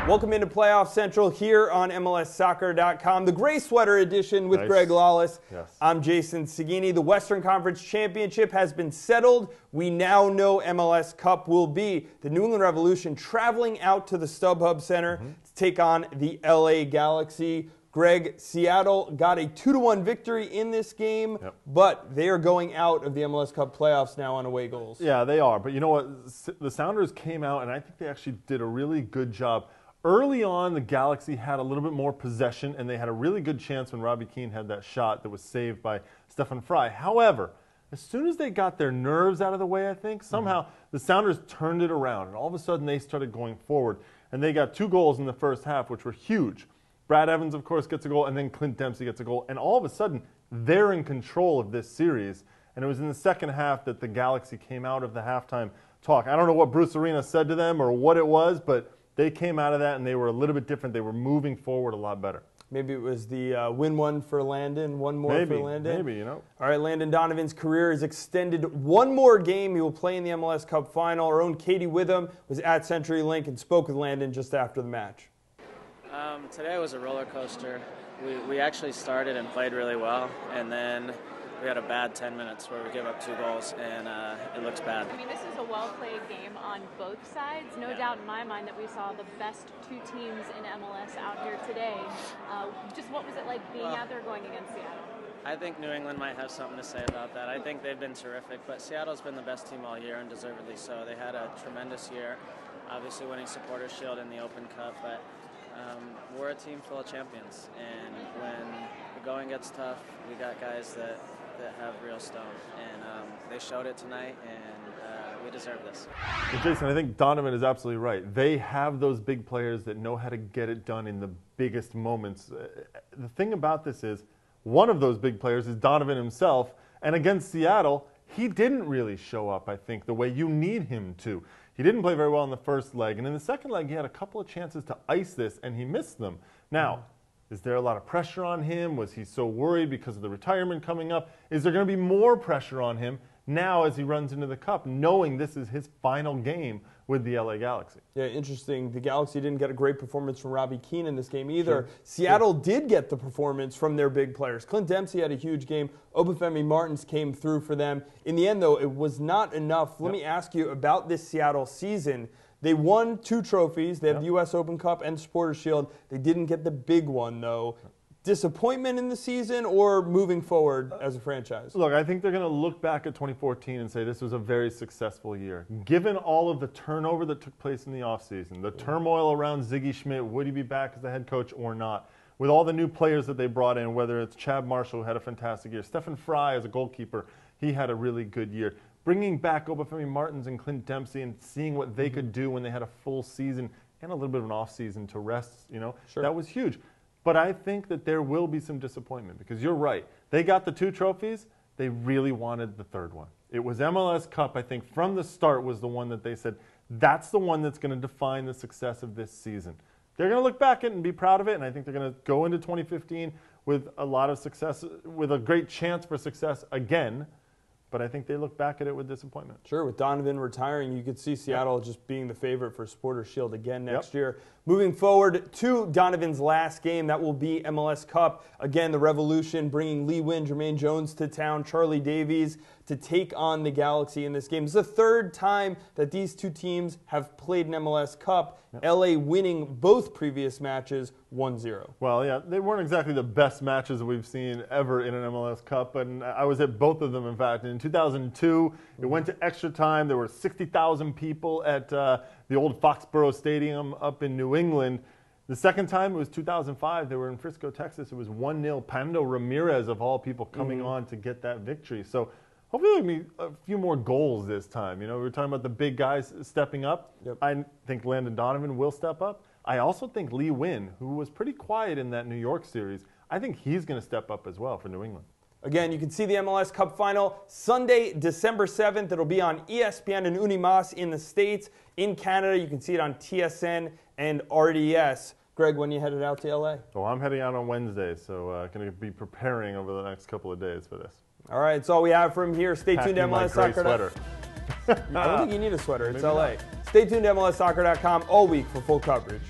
Welcome into Playoff Central here on MLSsoccer.com, the gray sweater edition with Greg Lalas. Yes. I'm Jason Saghini. The Western Conference Championship has been settled. We now know MLS Cup will be the New England Revolution traveling out to the StubHub Center to take on the LA Galaxy. Greg, Seattle got a 2-1 victory in this game, but they are going out of the MLS Cup playoffs now on away goals. Yeah, they are. But you know what? The Sounders came out, and I think they actually did a really good job. Early on, the Galaxy had a little bit more possession, and they had a really good chance when Robbie Keane had that shot that was saved by Stefan Fry. However, as soon as they got their nerves out of the way, I think, somehow the Sounders turned it around, and all of a sudden they started going forward. And they got 2 goals in the first half, which were huge. Brad Evans, of course, gets a goal, and then Clint Dempsey gets a goal. And all of a sudden, they're in control of this series. And it was in the second half that the Galaxy came out of the halftime talk. I don't know what Bruce Arena said to them or what it was, but they came out of that, and they were a little bit different. They were moving forward a lot better. Maybe it was the win one for Landon, one more for Landon. Maybe, you know. All right, Landon Donovan's career is extended one more game. He will play in the MLS Cup Final. Our own Katie Witham was at CenturyLink and spoke with Landon just after the match. Today was a roller coaster. We actually started and played really well, and then we had a bad 10 minutes where we gave up 2 goals, and it looks bad. I mean, this is a well-played game on both sides. No doubt in my mind that we saw the best 2 teams in MLS out here today. Just what was it like being out there going against Seattle? I think New England might have something to say about that. I think they've been terrific, but Seattle's been the best team all year, and deservedly so. They had a tremendous year, obviously winning Supporters' Shield in the Open Cup, but we're a team full of champions, and when the going gets tough, we got guys that have real stone, and they showed it tonight, and we deserve this. Well, Jason, I think Donovan is absolutely right. They have those big players that know how to get it done in the biggest moments. The thing about this is, one of those big players is Donovan himself, and against Seattle, he didn't really show up, I think, the way you need him to. He didn't play very well in the first leg, and in the second leg, he had a couple of chances to ice this, and he missed them. Now, is there a lot of pressure on him? Was he so worried because of the retirement coming up? Is there going to be more pressure on him now as he runs into the Cup, knowing this is his final game with the LA Galaxy? Yeah, interesting. The Galaxy didn't get a great performance from Robbie Keane in this game either. Seattle did get the performance from their big players. Clint Dempsey had a huge game. Obafemi Martins came through for them. In the end, though, it was not enough. Let me ask you about this Seattle season. They won 2 trophies. They have the U.S. Open Cup and Supporters' Shield. They didn't get the big one, though. Disappointment in the season or moving forward as a franchise? Look, I think they're going to look back at 2014 and say this was a very successful year. Given all of the turnover that took place in the offseason, the turmoil around Ziggy Schmidt, would he be back as the head coach or not? With all the new players that they brought in, whether it's Chad Marshall, who had a fantastic year, Stefan Fry as a goalkeeper, he had a really good year. Bringing back Obafemi Martins and Clint Dempsey and seeing what they could do when they had a full season and a little bit of an off season to rest, you know, that was huge. But I think that there will be some disappointment because you're right. They got the 2 trophies. They really wanted the 3rd one. It was MLS Cup, I think, from the start was the one that they said, that's the one that's going to define the success of this season. They're going to look back at it and be proud of it, and I think they're going to go into 2015 with a lot of success, with a great chance for success again. But I think they look back at it with disappointment. Sure, with Donovan retiring, you could see Seattle just being the favorite for Supporters' Shield again next year. Moving forward to Donovan's last game, that will be MLS Cup. Again, the Revolution bringing Lee Win, Jermaine Jones to town, Charlie Davies to take on the Galaxy in this game. It's the 3rd time that these 2 teams have played an MLS Cup, LA winning both previous matches 1-0. Well, yeah, they weren't exactly the best matches that we've seen ever in an MLS Cup, and I was at both of them, in fact. In 2002, it went to extra time. There were 60,000 people at the old Foxborough Stadium up in New England. The second time, it was 2005. They were in Frisco, Texas. It was 1-0. Pando Ramirez, of all people, coming on to get that victory. So hopefully there'll be a few more goals this time. You know, we were talking about the big guys stepping up. I think Landon Donovan will step up. I also think Lee Win, who was pretty quiet in that New York series, I think he's going to step up as well for New England. Again, you can see the MLS Cup Final Sunday, December 7th. It'll be on ESPN and Unimas in the States. In Canada, you can see it on TSN and RDS. Greg, when you headed out to LA? Oh, I'm heading out on Wednesday, so going to be preparing over the next couple of days for this. All right, that's all we have from here. Stay tuned to MLS Soccer. Sweater. I don't think you need a sweater. It's LA. Stay tuned to MLSsoccer.com all week for full coverage.